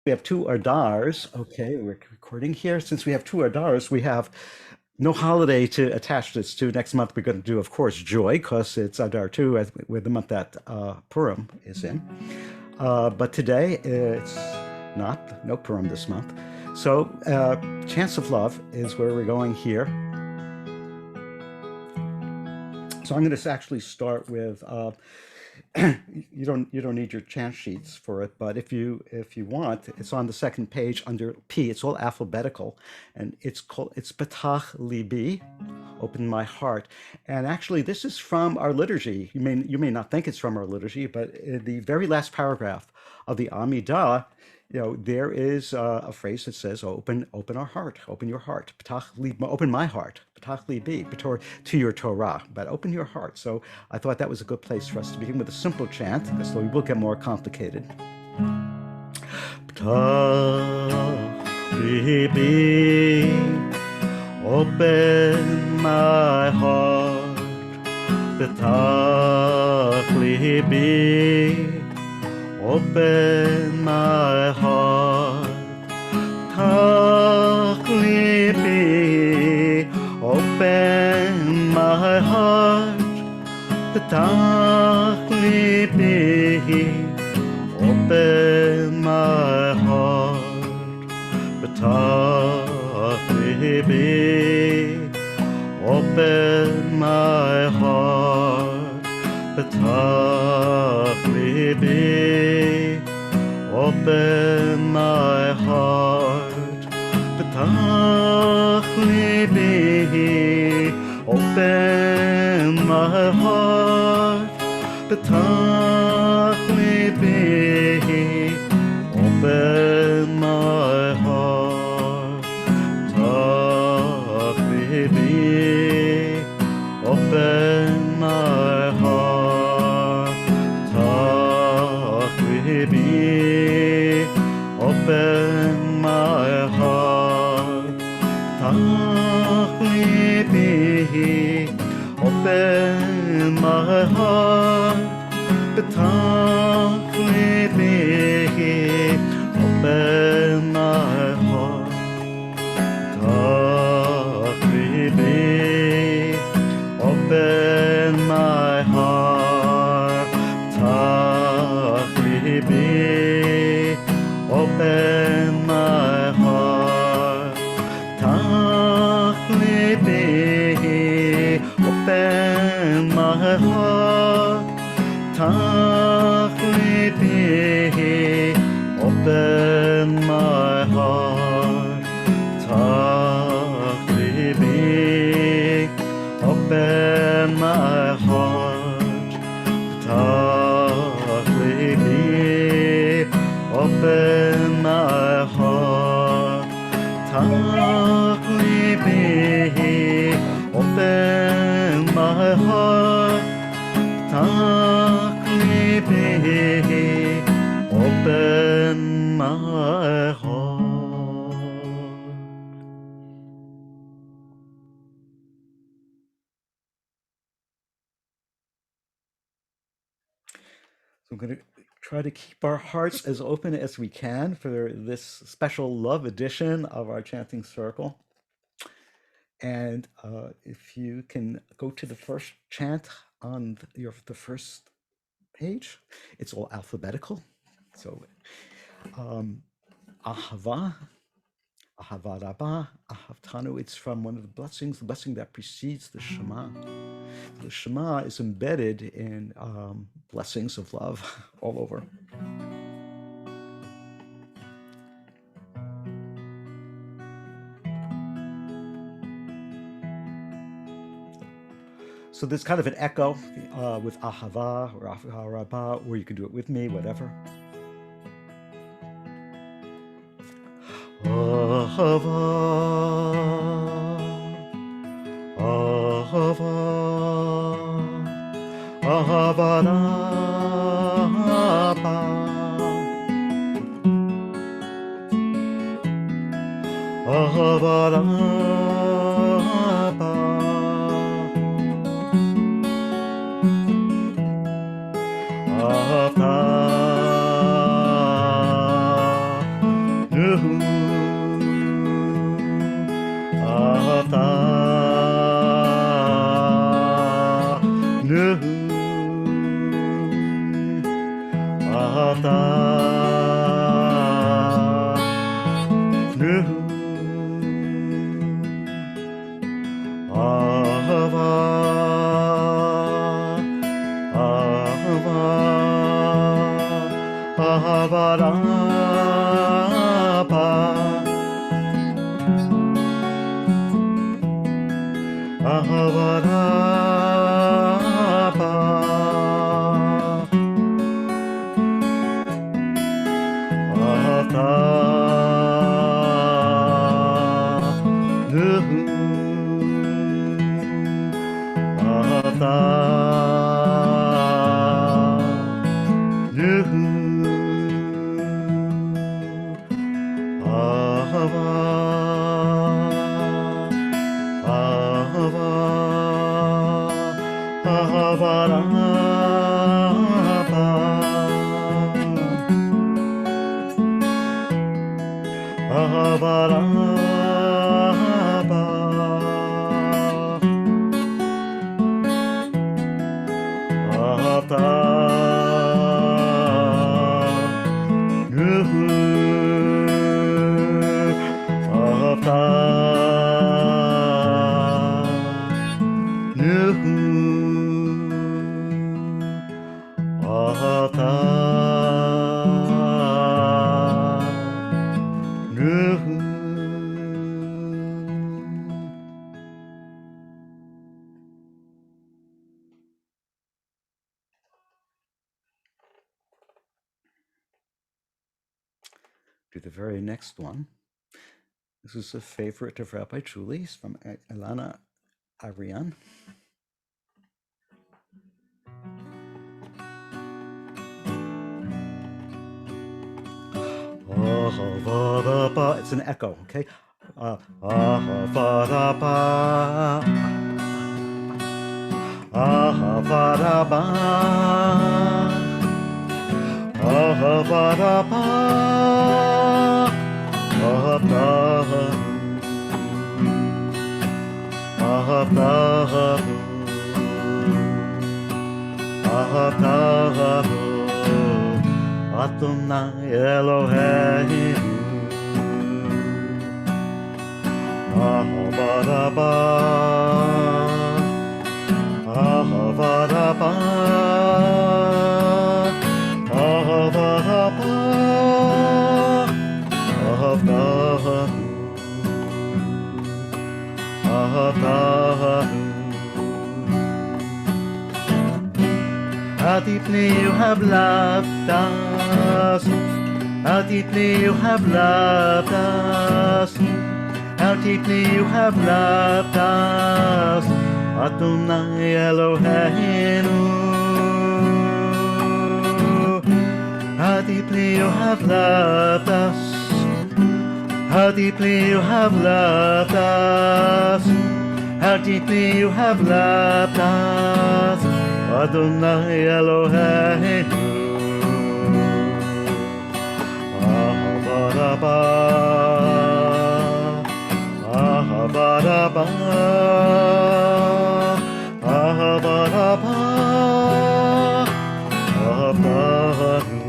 We have two Adars. Okay, we're recording here. Since we have two Adars, we have no holiday to attach this to. Next month, we're going to do, of course, Joy, because it's Adar 2, with the month that Purim is in. But today, it's not, no Purim this month. So, Chants of Love is where we're going here. So I'm going to actually start with you don't need your chant sheets for it, but if you want, it's on the second page under P. It's all alphabetical, and it's Petach Libi, open my heart. And actually, this is from our liturgy. You may not think it's from our liturgy, but in the very last paragraph of the Amidah, there is a phrase that says, open our heart, open your heart, open my heart, to your Torah, but open your heart. So I thought that was a good place for us to begin with a simple chant, because we will get more complicated. Open my heart, open my heart, open my heart, open my heart, open my heart, open my heart, open my heart, open my heart, open my heart, open my heart, open my heart, open my heart, open my heart, open my heart, open my heart, open my heart, open my heart, open my heart, open my heart, open my heart. So I'm going to try to keep our hearts as open as we can for this special love edition of our chanting circle. And if you can go to the first chant on the first page, it's all alphabetical. So Ahava, Ahava Rabbah, Ahavtanu, it's from one of the blessings, the blessing that precedes the Shema. The Shema is embedded in blessings of love all over. So there's kind of an echo with Ahava or Ahava Rabbah, or you can do it with me, whatever. Ahava, Ahava, Ahava Rabbah, Ahava Rabbah, Ahava Do the very next one. This is a favorite of Rabbi Juli's from Elana Arian. It's an echo, okay? Adonai Eloheinu Ahavadaba Ahavadaba Ahavadaba Ahavadaba Ahavadaba. How deeply you have loved us, how deeply you have loved us, how deeply you have loved us, Adonai Eloheinu. How deeply you have loved us, how deeply you have loved us, how deeply you have loved us, Adonai Eloheinu. Ahavadaba Ahavadaba Ahavadaba Ahavadanu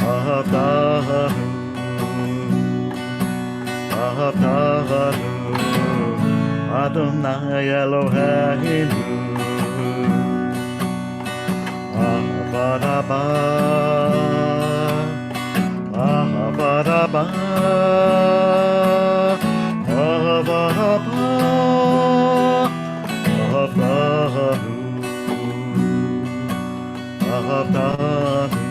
Ahavadanu Ahavadanu Adonai Eloheinu. Ahavadaba Ahavadaba Ahavadaba Ahavadanu Ahavadanu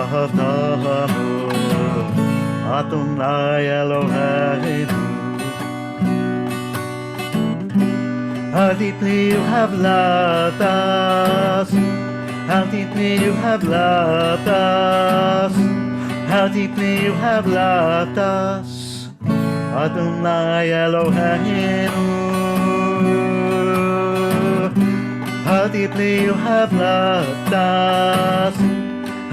Ahavadanu Adonai Eloheinu. How deeply you have loved us, how deeply you have loved us, how deeply you have loved us, Adonai Eloheinu. How deeply you have loved us,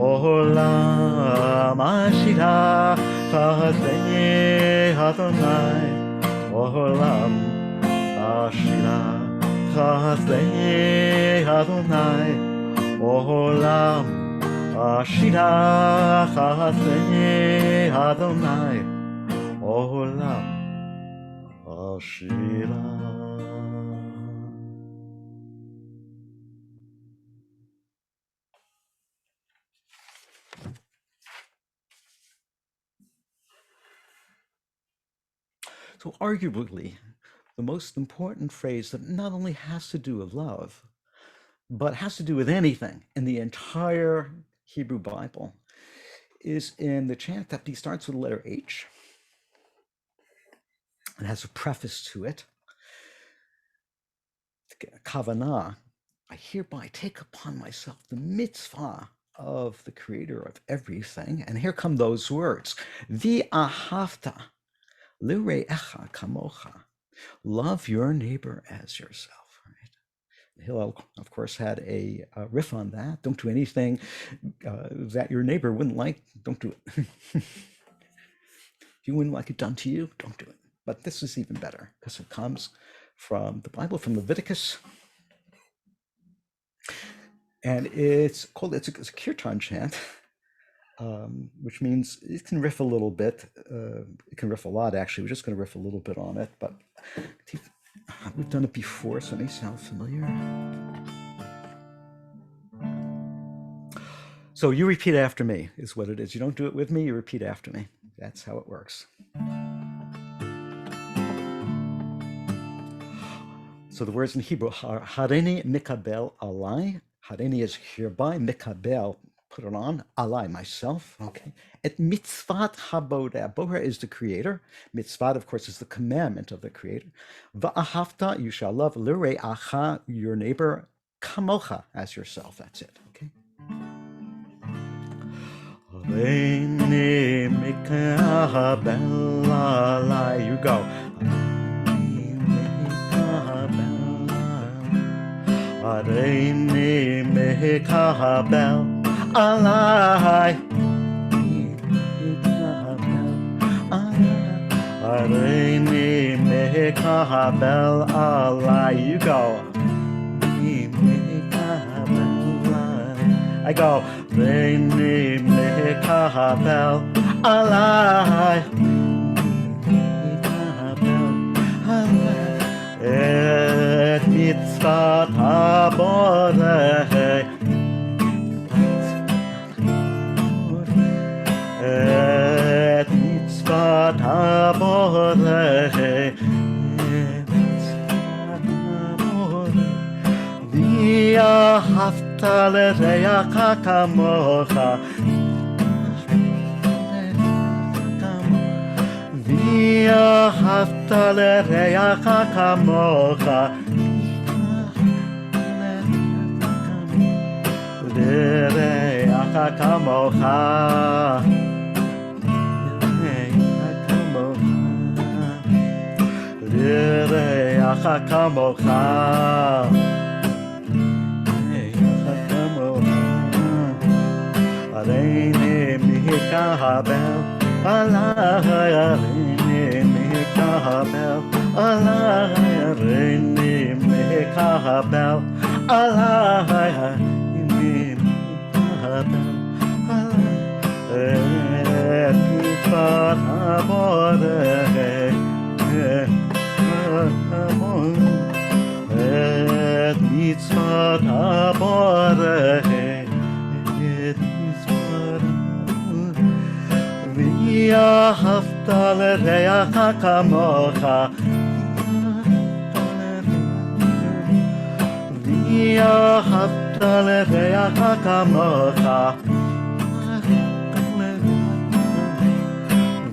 Olam Ashira Chazei Adonai Olam Ashira Chazei Adonai Olam Ashira Chazei Adonai Olam Ashira. So arguably, the most important phrase that not only has to do with love, but has to do with anything in the entire Hebrew Bible is in the chant that starts with the letter H. It has a preface to it. Kavanah, I hereby take upon myself the mitzvah of the creator of everything. And here come those words. V'ahavta lire'echa kamocha. Love your neighbor as yourself. Right? Hillel, of course, had a riff on that. Don't do anything that your neighbor wouldn't like. Don't do it. If you wouldn't like it done to you, don't do it. But this is even better because it comes from the Bible, from Leviticus. And it's a kirtan chant, which means it can riff a little bit. It can riff a lot, actually. We're just going to riff a little bit on it, but we've done it before, so it may sound familiar. So you repeat after me is what it is. You don't do it with me, you repeat after me. That's how it works. So the words in Hebrew, Harini mikabel alai. Harini is hereby, mikabel, put it on, alai, myself, okay. Et mitzvat haboreh. Boreh is the creator. Mitzvat, of course, is the commandment of the creator. Va'ahavta, you shall love, lire'acha, your neighbor, kamocha, as yourself. That's it, okay. Harini mikabel alai. You go. Harini mikabel alai. Harini mikabel alai. You go. I go. Harini mikabel alai. Et mitzvat haboreh. Et mitzvat haboreh. V'ahavta l'reacha kamocha. V'ahavta l'reacha kamocha. L'reacha kamocha. L'reacha kamocha. Harini mikabel alai. Harini mikabel alai. Harini mikabel alai. Harini mikabel alai. Et mitzvat haboreh. Et mitzvat haboreh. V'ahavta l'reacha kamocha. V'ahavta l'reacha kamocha.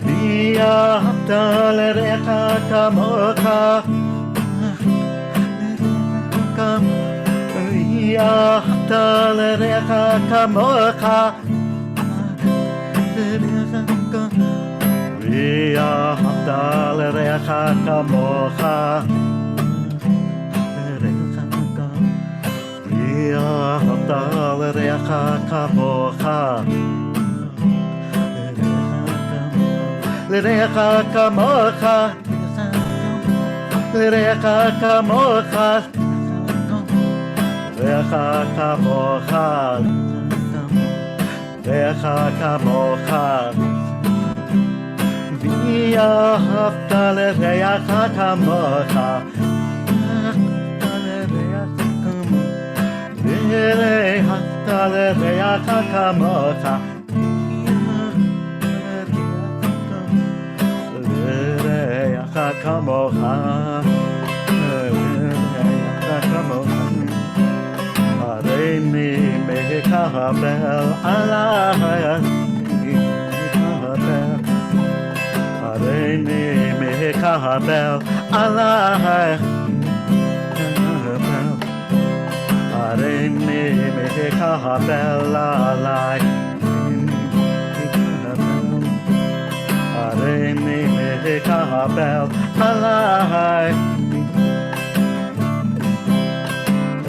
V'ahavta l'reacha kamocha. V'ahavta l'reacha kamocha. V'ahavta l'reacha kamocha. ואהבת לרעך כמוך, ואהבת לרעך כמוך, לרעך כמוך, לרעך כמוך, הריני מקבל עליי, הריני מקבל עליי, הריני מקבל עליי, הריני מקבל עליי,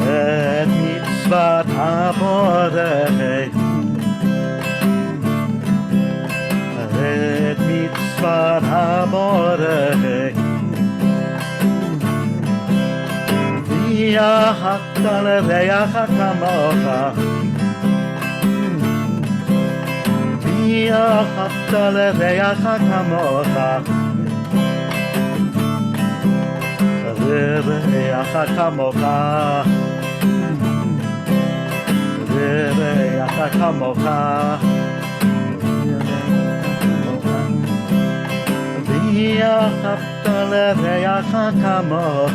את מצוות הבורא, את מצוות הבורא, ואהבת לרעך כמוך, ואהבת לרעך כמוך, לרעך כמוך, לרעך כמוך, ואהבת לרעך כמוך,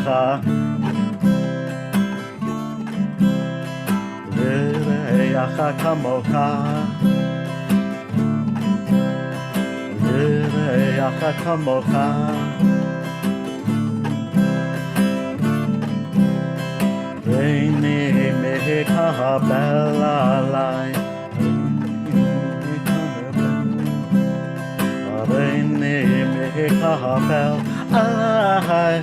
לרעך כמוך, לרעך כמוך, הריני מקבל עליי, הריני מקבל עליי,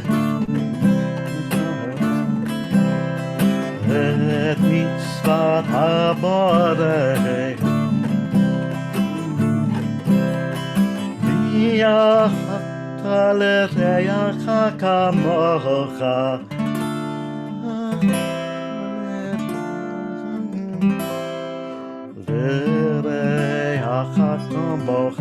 את מצוות הבורא, ואהבת לרעך כמוך, לרעך כמוך,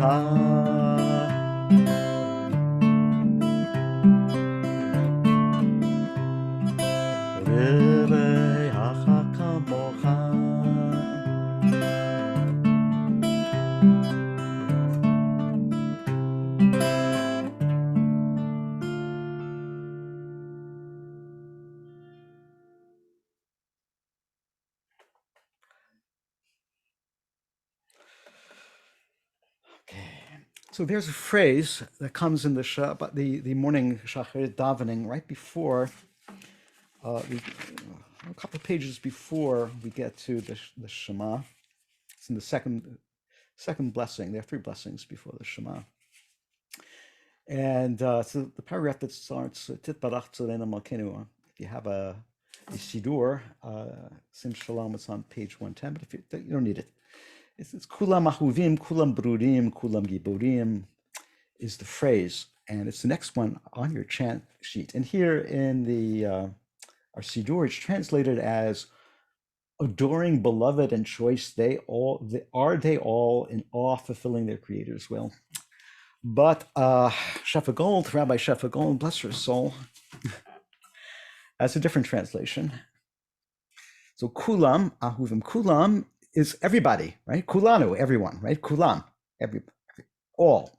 לרעך כמוך. So there's a phrase that comes in the morning Shacharit davening right before, a couple of pages before we get to the Shema. It's in the second blessing. There are 3 blessings before the Shema. And so the paragraph that starts, Titbarach Tzorena Malkenu. If you have a Sidur, Sim Shalom, it's on page 110, but if you don't need it. It's Kulam Ahuvim, Kulam Brudim, Kulam Giborim is the phrase, and it's the next one on your chant sheet. And here in the our Siddur, it's translated as adoring, beloved, and choice. Are they all in awe, fulfilling their Creator's will? But Shefa Gold, Rabbi Shefa Gold, bless her soul, has a different translation. So Kulam Ahuvim, Kulam is everybody, right? Kulanu, everyone, right? Kulam, all.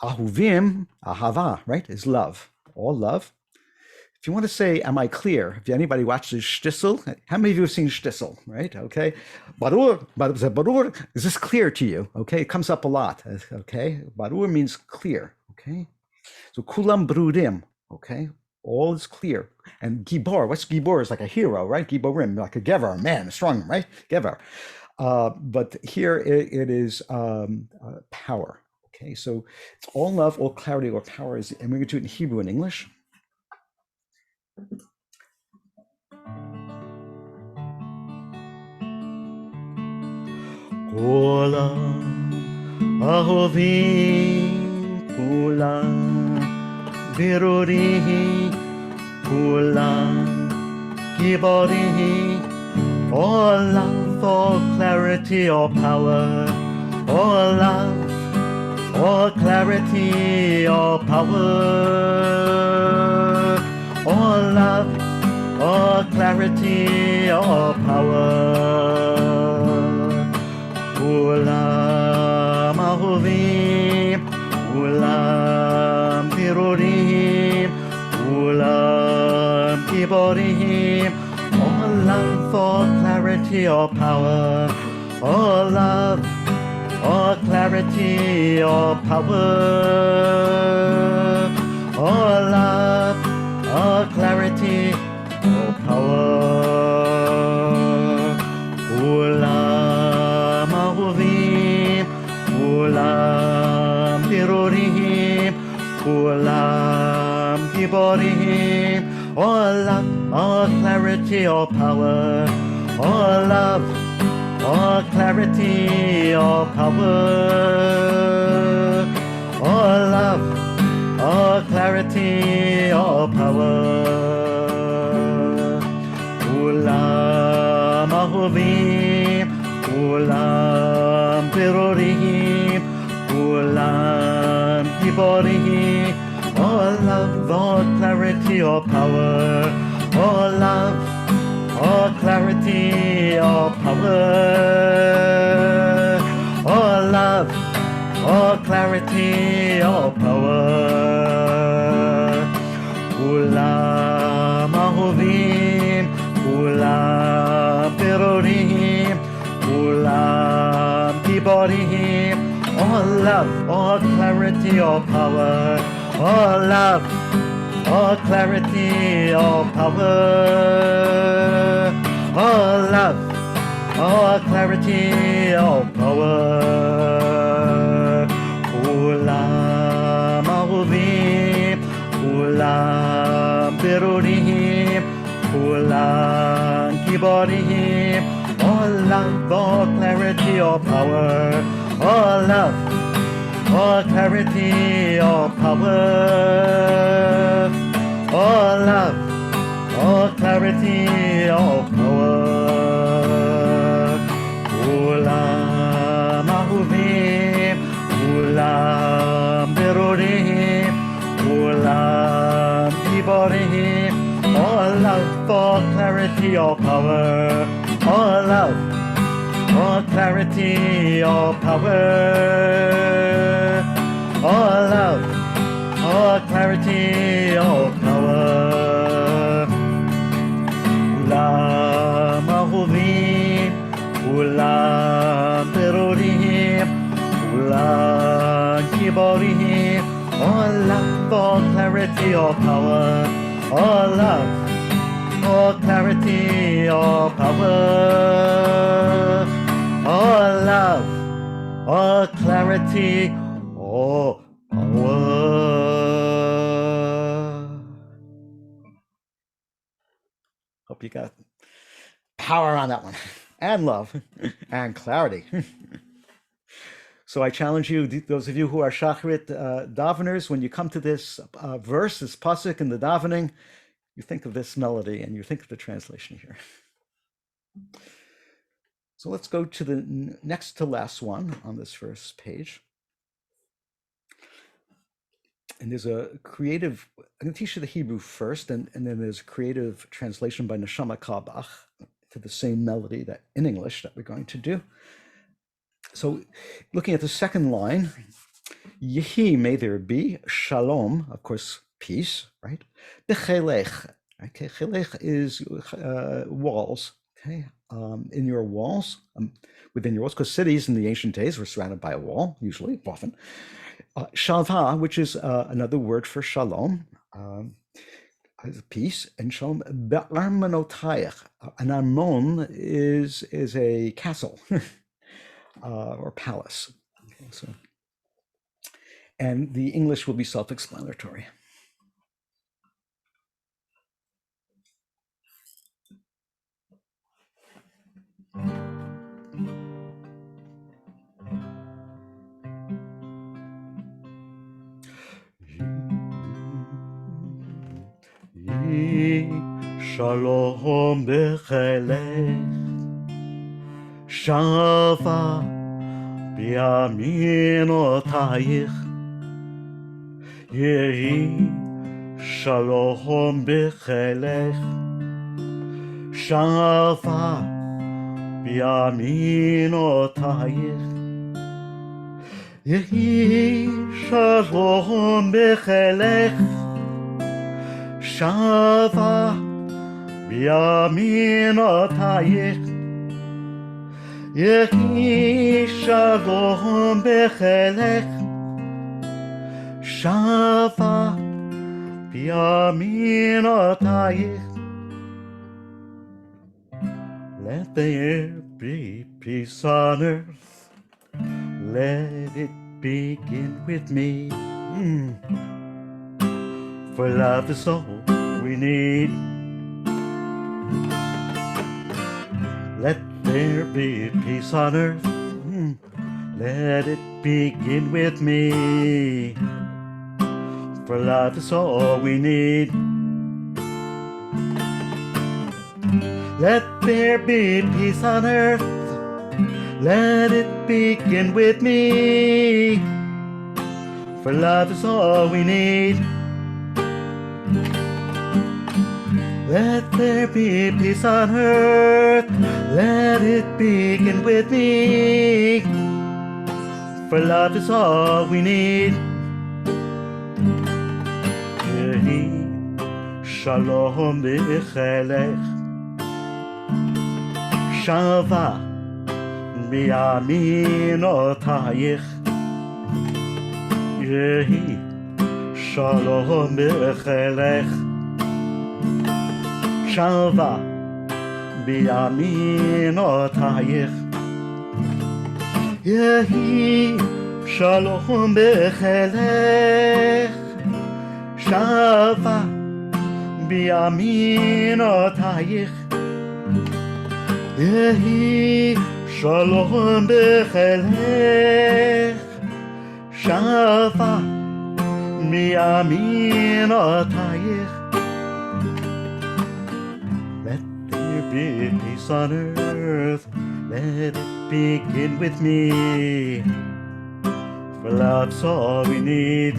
Ahuvim, ahava, right, is love, all love. If you want to say, am I clear? If anybody watches Shtisel, how many of you have seen Shtisel, right? Okay. Barur, is this clear to you? Okay, it comes up a lot, okay? Barur means clear, okay? So kulam brudim, okay? All is clear. And Gibor, what's Gibor? Is like a hero, right? Giborim, like a gever, a man, a strong, right? Gever. But here it is power. Okay, so it's all love, all clarity, all power. And we're going to do it in Hebrew and English. Kulam ahovim, kulam birurihi, kulam giborihi. All love, all clarity, all power, all love, all clarity, all power, all love, all clarity, all power. Kulam ahuvim, kulam birurim, kulam giborim. All love, all clarity, all power, all love, all clarity, all power, all love, all clarity, all power. Kulam ahuvim, kulam birurim, kulam giborim. All love, all clarity, all power, all love, all clarity, all power, all love, all clarity, all power. Kulam ahuvim, kulam birurim, kulam giborim. All love, all clarity, all power, all love, all clarity, all power, all love, all clarity, all power. Kulam ahuvim, kulam birurim, kulam giborim. All love, all clarity, all power, all love, all clarity, all power, all love, all clarity, all power. Kulam ahuvim, kulam birurim, kulam giborim. All love, all clarity, all power, all love, all clarity, all power, all love, all clarity, all power. Kulam ahuvim, kulam birurim, kulam giborim. All love, all clarity, all power, all love, all clarity, all power, all love, all clarity, all power. Kulam ahuvim, kulam birurim, kulam giborim. All love, all clarity, all power, all love, all clarity, all power, all love, all clarity, all power. Hope you got power on that one, and love, and clarity. So I challenge you, those of you who are Shacharit daveners, when you come to this verse, this pasuk in the davening, you think of this melody and you think of the translation here. So let's go to the next to last one on this first page. And there's a creative, I'm going to teach you the Hebrew first, and then there's a creative translation by Neshama Kabach to the same melody that in English that we're going to do. So looking at the second line, Yehi, may there be, Shalom, of course, peace, right? Bechelech, okay, Chelech is walls, okay, in your walls, within your walls, because cities in the ancient days were surrounded by a wall, usually, often. Shalva, which is another word for shalom, peace, and shalom. Be'armonotayach, an armon is a castle or palace. Okay, so, and the English will be self-explanatory. Yehi shalom bechelech shava biyaminotayich. Yehi shalom bechelech shava biyaminotayich. Yehi shalom bechelech shava biyaminotayich. Yehi shalom bechelech shava biyaminotayich. Let there be peace on earth. Let it begin with me. For love is all we need. Let there be peace on earth. Let it begin with me. For love is all we need. Let there be peace on earth. Let it begin with me. For love is all we need. Let there be peace on earth. Let it begin with me. For love is all we need. Yehi shalom bechelech shava biyaminotayich. Yehi shalom bechelech shava biyaminotayich. Yehi shalom bechelech shava biyaminotayich. Yehi shalom bechelech shava biyaminotayich. Let there be peace on earth. Let it begin with me. For love's all we need.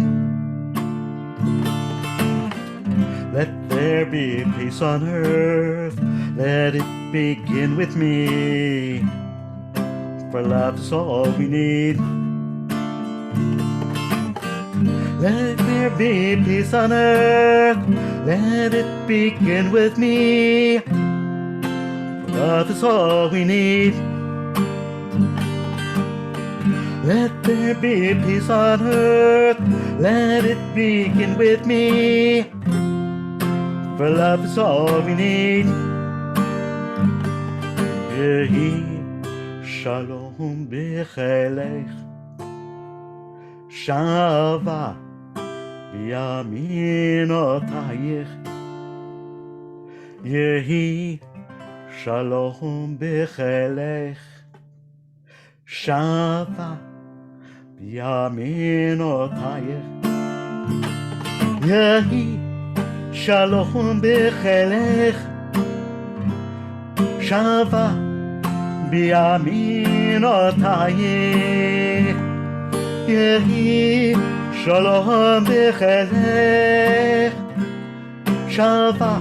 Let there be peace on earth. Let it begin with me. For love's all we need. Let there be peace on earth. Let it begin with me. For love is all we need. Let there be peace on earth. Let it begin with me. For love is all we need. Yehi shalom bechelech shava biyaminotayich. Yehi shalom bechelech shava biyaminotayich. Yehi shalom bechelech shava biyaminotayich. Yehi shalom bechelech shava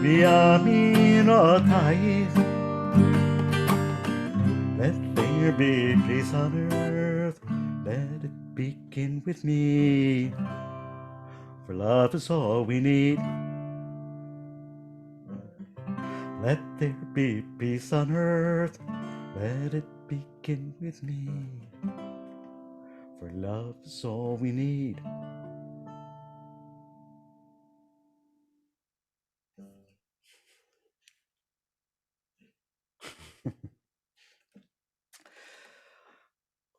biyaminotayich. Let there be peace on earth. Let it begin with me. For love is all we need. Let there be peace on earth. Let it begin with me. For love is all we need.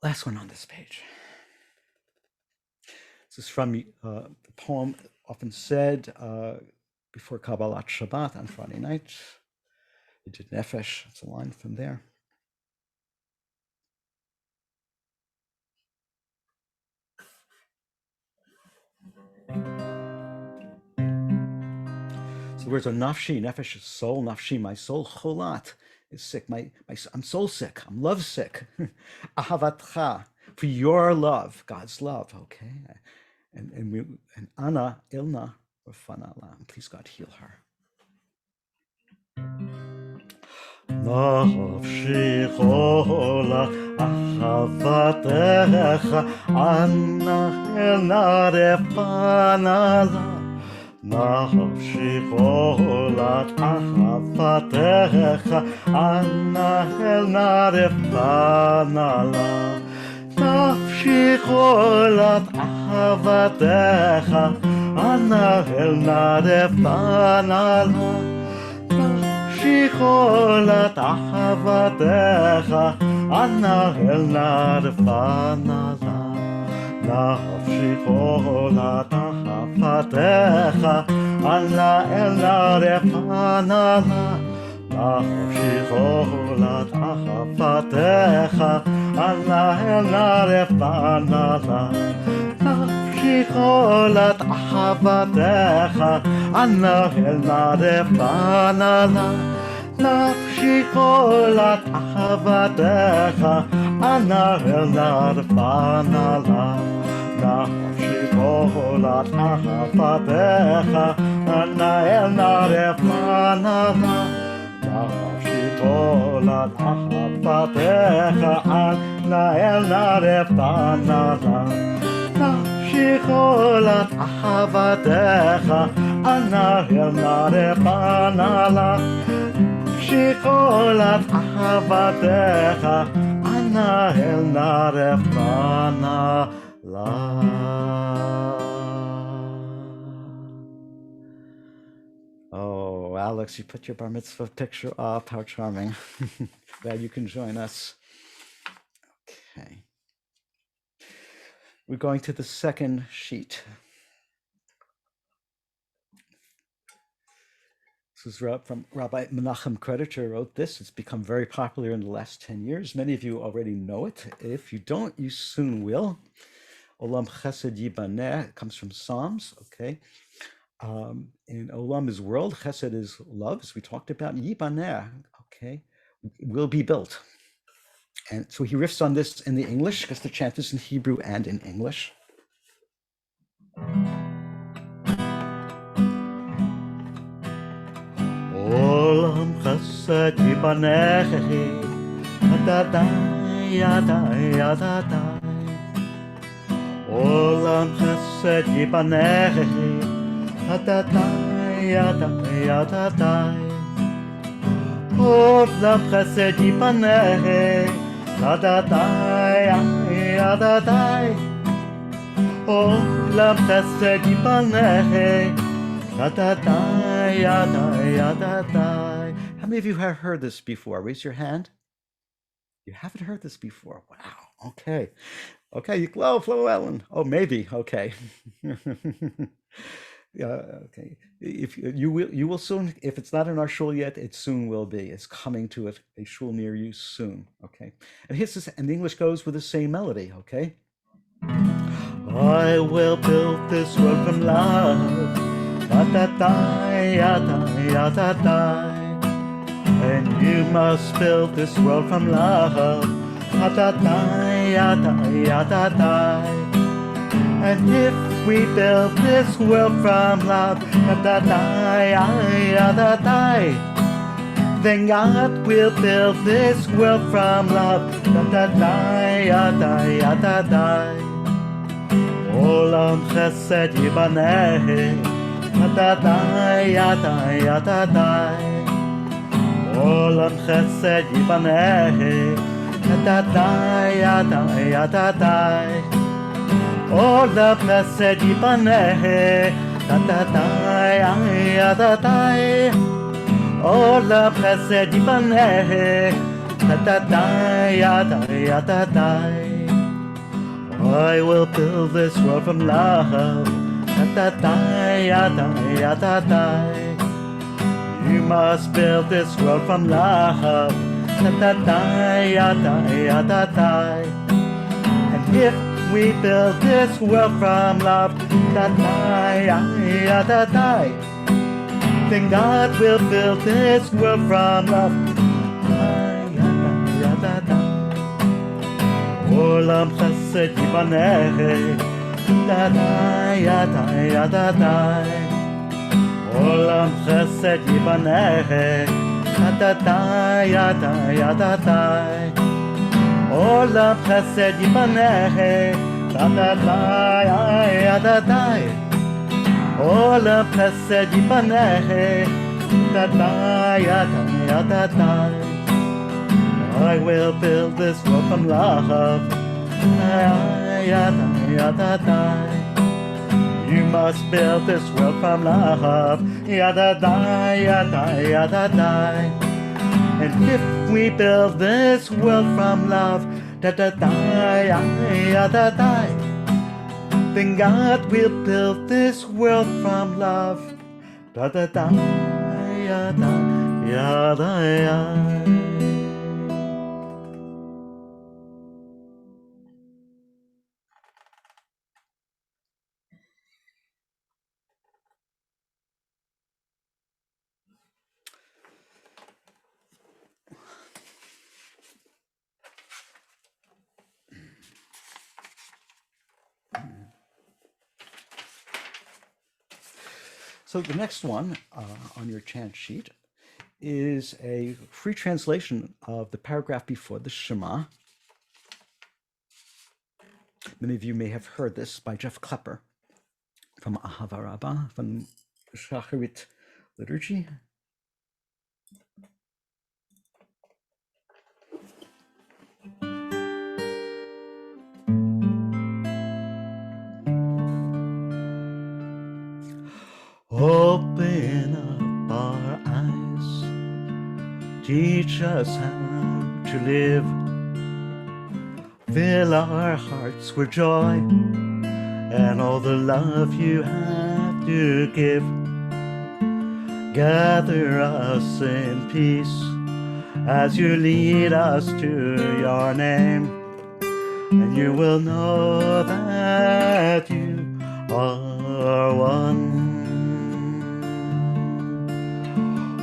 Last one on this page. This is from the poem often said before Kabbalat Shabbat on Friday night. It did Nefesh. It's a line from there. The words are nafshi, nefesh is soul, nafshi, my soul, cholat is sick. I'm soul sick. I'm love sick. Ahavatcha, for your love, God's love. Okay, and Anna Ilna Rafanala. Please God heal her. Nafshi cholat ahavatcha, Anna Ilna Rafanala. Nafshi cholat ahavatcha, Anna Ilna Rafanala. Nafshi cholat ahavatcha, Anna Ilna Rafanala. Nafshi cholat ahavatcha, Anna Ilna Rafanala. Nafshi cholat ahavatcha, Anna Ilna Rafanala. Nafshi cholat ahavatcha, Anna Ilna Rafanala. Nafshi cholat ahavatcha, Anna Ilna Rafanala. Nafshi cholat ahavatcha, Anna Ilna Rafanala. Nafshi cholat ahavatcha, Anna Ilna Rafanala. Nafshi cholat ahavatcha, Anna Ilna Rafanala. Nafshi cholat ahavatcha, Anna Ilna Rafanala. Nafshi cholat ahavatcha, Anna Ilna Rafanala. Oh, Alex, you put your bar mitzvah picture up. How charming. Glad you can join us. Okay. We're going to the second sheet. This was from Rabbi Menachem Creditor wrote this. It's become very popular in the last 10 years. Many of you already know it. If you don't, you soon will. Olam Chesed Yibaneh comes from Psalms, okay? And Olam is world, Chesed is love, as we talked about. Yibaneh, okay, will be built. And so he riffs on this in the English, because the chant is in Hebrew and in English. Olam chesed yibaneh, adadai, adai, adadai. Olam chesed yibaneh, adadai, adai, adadai. Olam chesed yibaneh, adadai, adadai. Olam chesed yibaneh, adadai, adai, adadai. How many of you have heard this before? Raise your hand. You haven't heard this before. Wow. Okay. Okay. Flow, Ellen. Oh, maybe. Okay. Yeah. Okay. If you will soon. If it's not in our shul yet, it soon will be. It's coming to a shul near you soon. Okay. And here's this, and the English goes with the same melody. Okay. I will build this world from love. Adadai, adai, adadai. And you must build this world from love. Adadai, adai, adadai. And if we build this world from love, adadai, adadai, then God will build this world from love. Adadai, adai, adadai. Olam chesed yibaneh, adadai, adai, adadai. Olam chesed yibaneh, adadai, adai, adadai. Olam chesed yibaneh, adadai, adadai. Olam chesed yibaneh, adadai, adai, adadai. I will build this world from love. Adadai, adai, adadai. You must build this world from love. Adadai, adai, adadai. And if we build this world from love, adadai, adadai, Then God will build this world from love. Olam chesed yibaneh, da da ya da ya da da. Olam chesed yibaneh, da da ya da ya da da. Olam chesed yibaneh, da da ya da da. Olam chesed yibaneh, da da ya da. I will build this world from love. You must build this world from love. And if we build this world from love, then God will build this world from love. So the next one on your chant sheet is a free translation of the paragraph before the Shema. Many of you may have heard this by Jeff Klepper from Ahava Rabbah, from Shacharit Liturgy. Open up our eyes, teach us how to live, fill our hearts with joy and all the love you have to give. Gather us in peace as you lead us to your name, and you will know that you are one.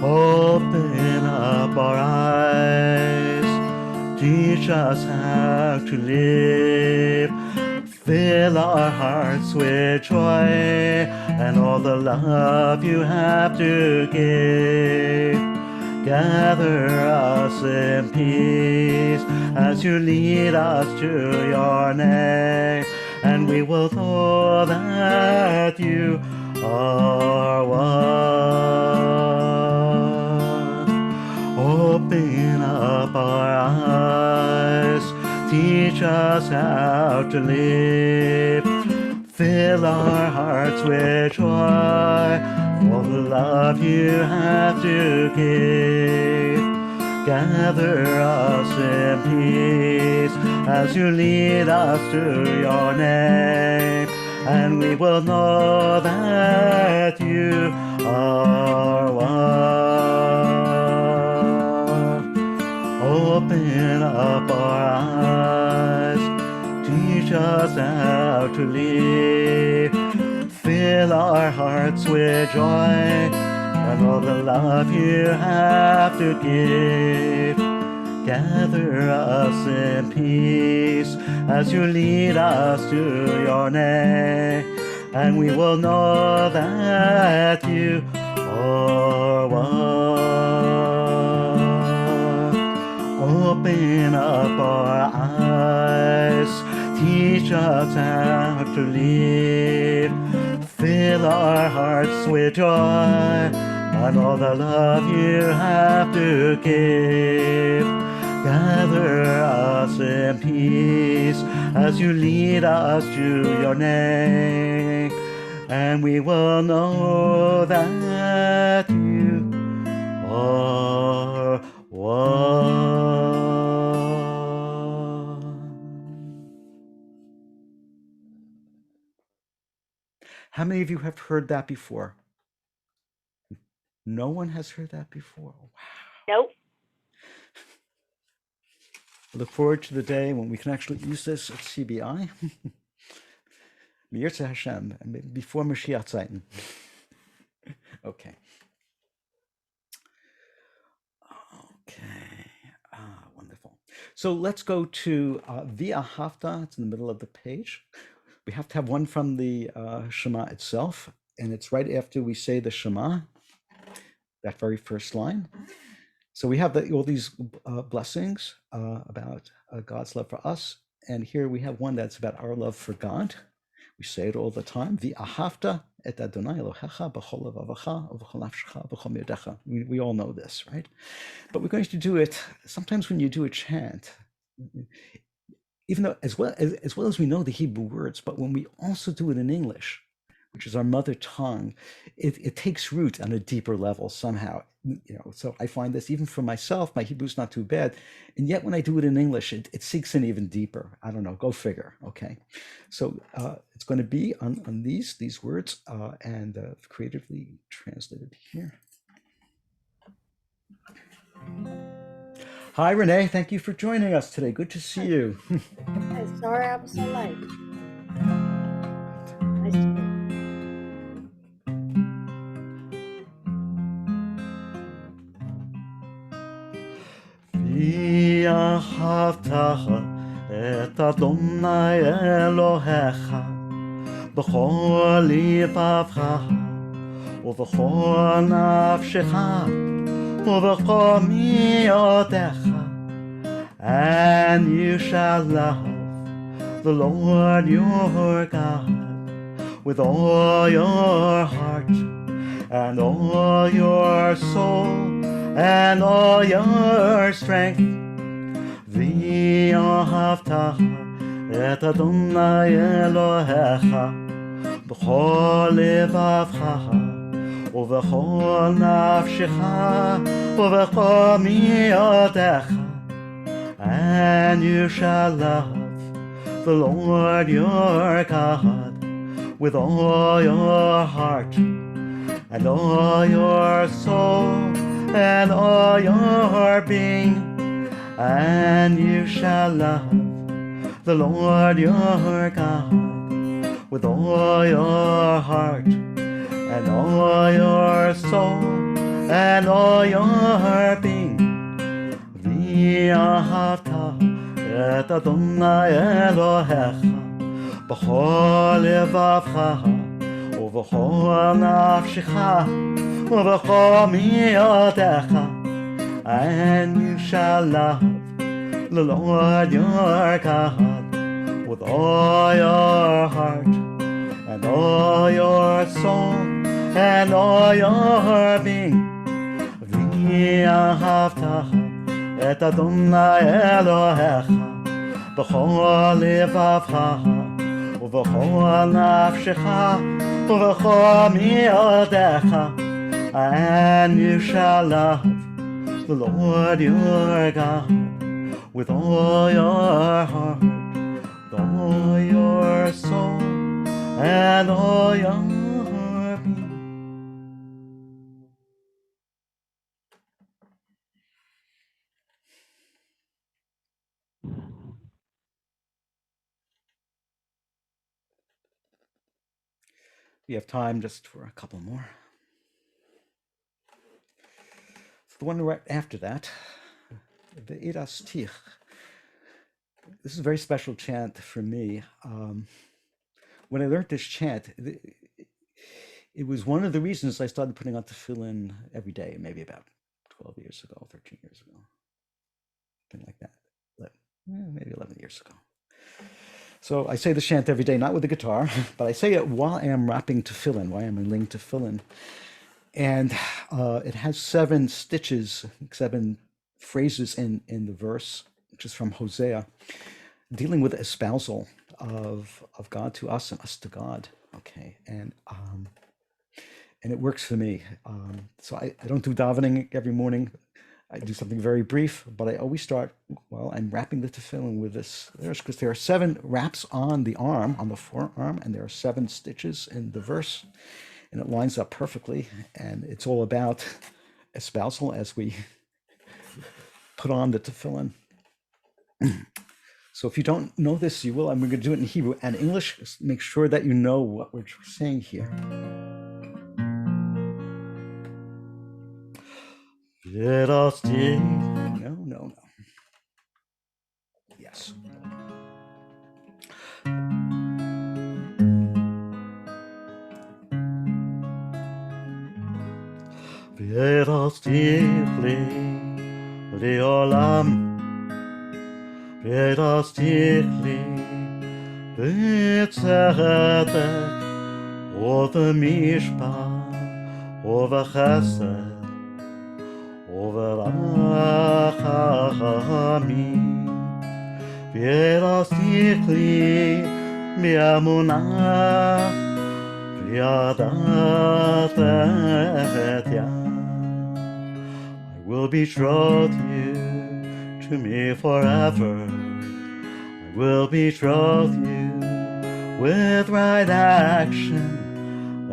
Open up our eyes, teach us how to live, fill our hearts with joy and all the love you have to give. Gather us in peace as you lead us to your name, and we will know that you are one. Open up our eyes, teach us how to live, fill our hearts with joy for the love you have to give. Gather us in peace as you lead us to your name, and we will know that you are one. Open up our eyes, teach us how to live, fill our hearts with joy and all the love you have to give. Gather us in peace as you lead us to your name, and we will know that you are one. Open up our eyes, teach us how to live, fill our hearts with joy and all the love you have to give. Gather us in peace as you lead us to your name, and we will know that you are one. How many of you have heard that before? No one has heard that before. Wow. Nope. I look forward to the day when we can actually use this at CBI. Mirza Hashem, before Mashiach Zeiten. Okay. Okay. Wonderful. So let's go to Via Hafta. It's in the middle of the page. We have to have one from the Shema itself, and it's right after we say the Shema, that very first line. So we have all these blessings about God's love for us, and here we have one that's about our love for God. We say it all the time. V'ahavta et Adonai Elohecha b'chol levavecha u'b'chol nafshecha u'b'chol me'odecha. We all know this, right? But we're going to do it sometimes when you do a chant, even though as well as we know the Hebrew words, but when we also do it in English, which is our mother tongue, it takes root on a deeper level somehow. So I find this even for myself, my Hebrew's not too bad, and yet when I do it in English, it sinks in even deeper. I don't know, go figure. Okay, so it's going to be on these words and creatively translated here. Hi, Renee. Thank you for joining us today. Good to see you. Hi, sorry I'm so late. Nice to meet you. ואהבת את אדוני אלוהיך בכל לבבך ובכל נפשך ובכל מאודך, and you shall love the Lord your God with all your heart and all your soul and all your strength. ואהבת את אדוני אלוהיך בכל לבבך ובכל נפשך ובכל מאודך, and you shall love the Lord your God with all your heart and all your soul and all your being, and you shall love the Lord your God with all your heart and all your soul and all your being. ואהבת את אדוני אלוהיך בכל לבבך ובכל נפשך ובכל מאודך, and you shall love the Lord your God with all your heart and all your soul and all your being. ואהבת את אדוני אלוהיך בכל לבבך ובכל נפשך ובכל מאודך, and you shall love the Lord your God with all your heart, all your soul, and all your being. We have time just for a couple more. So the one right after that, the Iras Tich. This is a very special chant for me. When I learned this chant, it was one of the reasons I started putting on tefillin every day, maybe about 12 years ago, 13 years ago, something like that. Maybe 11 years ago. So I say the chant every day, not with the guitar, but I say it while I am wrapping tefillin, while I am laying tefillin. And it has 7 stitches, 7 phrases in the verse, which is from Hosea, dealing with espousal of God to us and us to God. Okay, and it works for me. So I don't do davening every morning. I do something very brief, but I always start while I'm wrapping the tefillin with this verse, because there are 7 wraps on the arm, on the forearm, and there are 7 stitches in the verse, and it lines up perfectly. And it's all about espousal as we put on the tefillin. So if you don't know this, you will. I'm going to do it in Hebrew and English. Just make sure that you know what we're saying here. Little stick. No. Yes. Little stickly, Leolam. Little stickly, Bitzadek, over Mishpah, over Chesed, over Rachamim. Little stickly, Miamunah, Viadat I will betroth you to me forever. I will betroth you with right action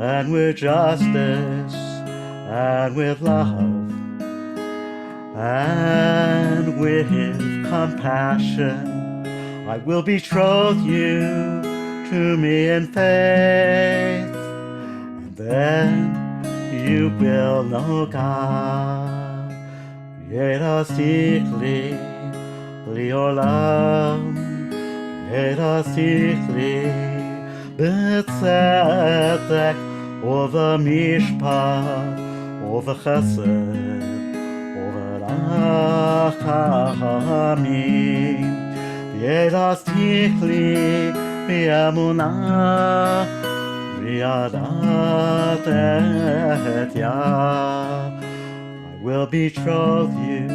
and with justice and with love and with compassion. I will betroth you to me in faith, and then you will know God. Yedasikli liolam, Yedasikli b'tzedek, over mishpat, over chesed, over rachamim. Yedasikli b'emunah, v'yadat et yah. I will betroth you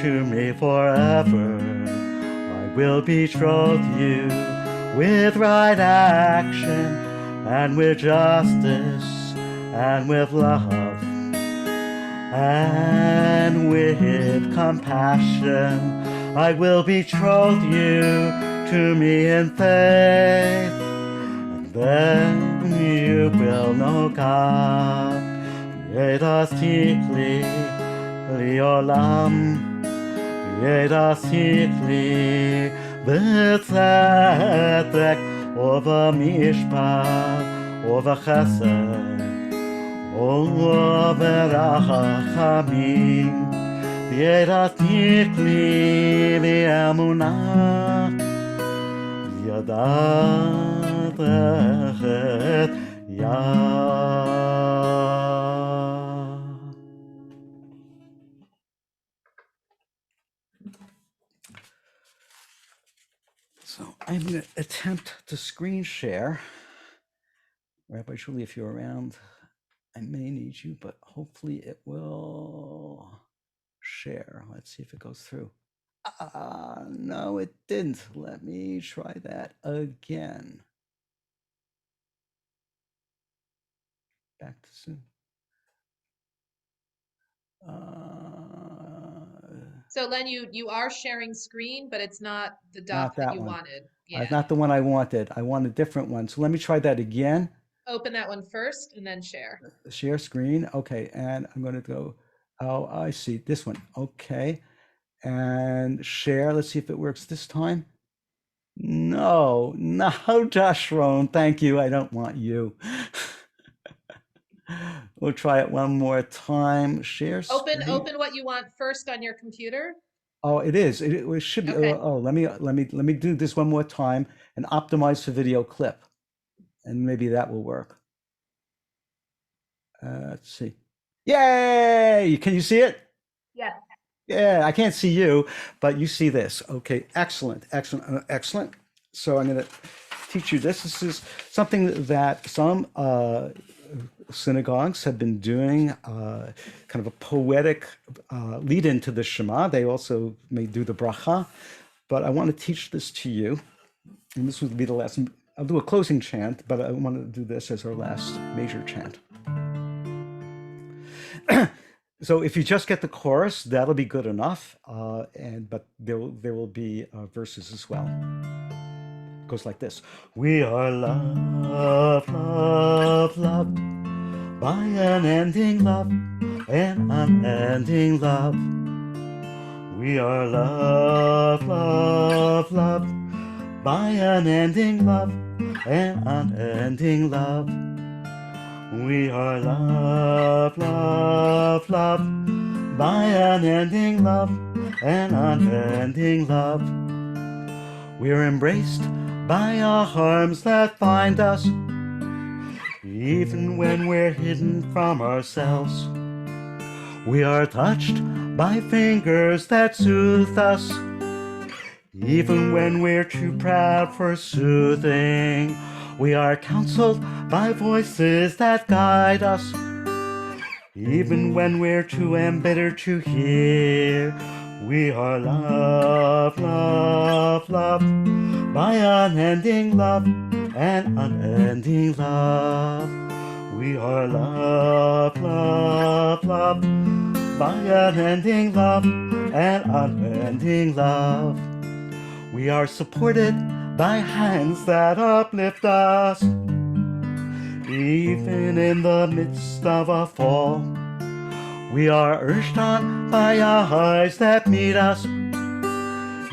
to me forever. I will betroth you with right action and with justice and with love and with compassion. I will betroth you to me in faith, and then you will know God. Yedasikli liolam, Yedasikli b'tzedek, over mishpah, over chesed, over rachamim. Yedasikli v'emunah, Yadat et yah. So I'm going to attempt to screen share. Rabbi Julie, if you're around, I may need you, but hopefully it will share. Let's see if it goes through. No, it didn't. Let me try that again. Back to Zoom. So Len, you are sharing screen, but it's not the Not doc that that you one. wanted. Yeah. Not the one I wanted. I want a different one. So let me try that again. Open that one first and then share. Share screen. Okay, and I'm going to go. Oh, I see this one. Okay, and share. Let's see if it works this time. No, Joshron. Thank you. I don't want you. We'll try it one more time. Share screen. Open what you want first on your computer. Oh, it is. It should be. Okay. Let me do this one more time and optimize for video clip, and maybe that will work. Let's see. Yay! Can you see it? Yes. Yeah, I can't see you, but you see this. Okay, excellent. So I'm going to teach you this. This is something that some synagogues have been doing, kind of a poetic lead into the Shema. They also may do the bracha, but I want to teach this to you. And this would be the last. I'll do a closing chant, but I want to do this as our last major chant. So if you just get the chorus, that'll be good enough. But there will be verses as well. It goes like this: We are loved by an unending love, an unending love. We are loved by an unending love, an unending love. We are loved by unending love and unending love. We're embraced by our arms that find us, even when we're hidden from ourselves. We are touched by fingers that soothe us, even when we're too proud for soothing. We are counseled by voices that guide us, even when we're too embittered to hear. We are loved, loved, loved by unending love and unending love. We are loved, loved, loved by unending love and unending love. We are supported by hands that uplift us, even in the midst of a fall. We are urged on by eyes that meet us,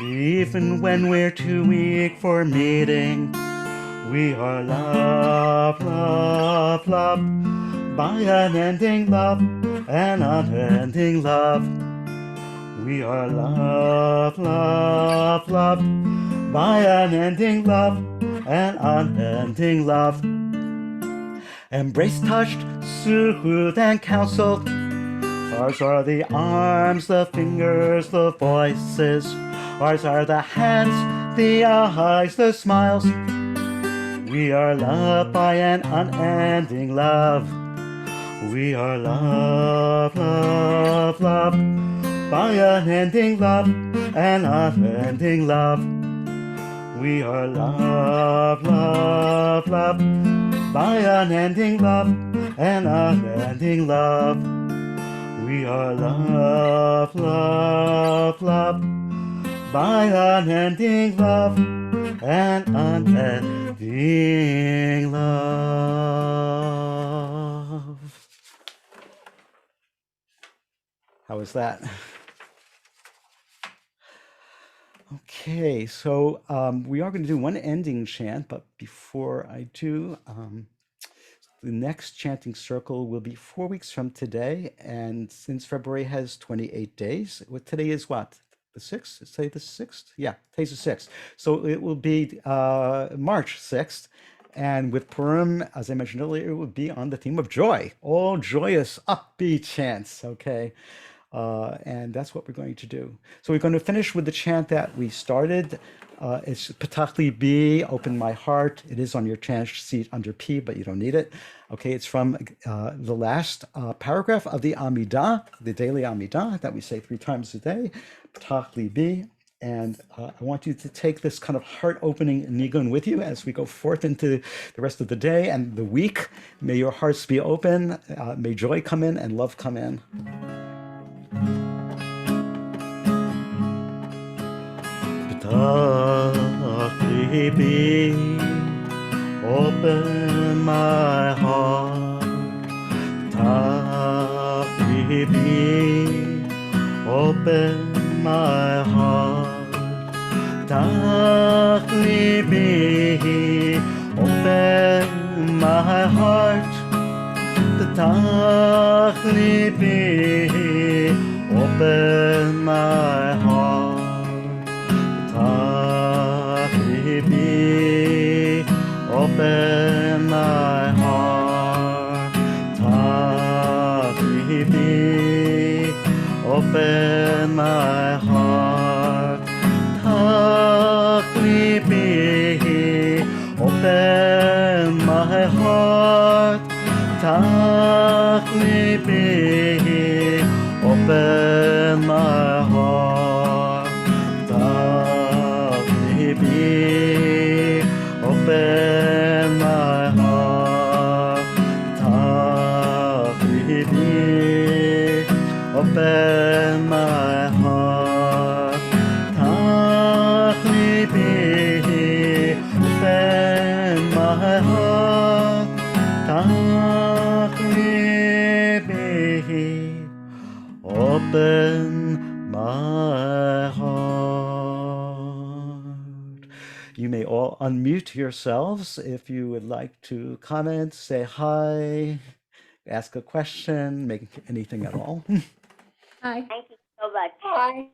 even when we're too weak for meeting. We are loved, loved, loved by unending love and unending love. We are loved, loved, loved by unending love and unending love. Embraced, touched, soothed, and counseled. Ours are the arms, the fingers, the voices. Ours are the hands, the eyes, the smiles. We are loved by an unending love. We are loved, loved, loved by unending love and unending love. We are loved, loved, loved by unending love and unending love. We are loved, loved, loved by unending love and unending love. How was that? Okay, so we are going to do one ending chant, but before I do, the next chanting circle will be 4 weeks from today, and since February has 28 days, today is what? The 6th? Is today the 6th? Yeah, today's the 6th. So it will be March 6th, and with Purim, as I mentioned earlier, it will be on the theme of joy, all joyous, upbeat chants, okay? And that's what we're going to do. So we're going to finish with the chant that we started. It's Patachli B, open my heart. It is on your chant sheet under P, but you don't need it. Okay, it's from the last paragraph of the Amidah, the daily Amidah that we say 3 times a day, Patachli B. And I want you to take this kind of heart-opening nigun with you as we go forth into the rest of the day and the week. May your hearts be open. May joy come in and love come in. Baby, open my heart. Baby, open my heart. Baby, open my heart. Baby, open my heart. Baby, open my heart. Baby, open my heart. Baby, open my heart. Baby, open my heart. Baby, open my heart. Baby, open my heart. Baby, open my heart. Baby, open my heart. You may all unmute yourselves if you would like to comment, say hi, ask a question, make anything at all. Aye. Thank you so much. Bye.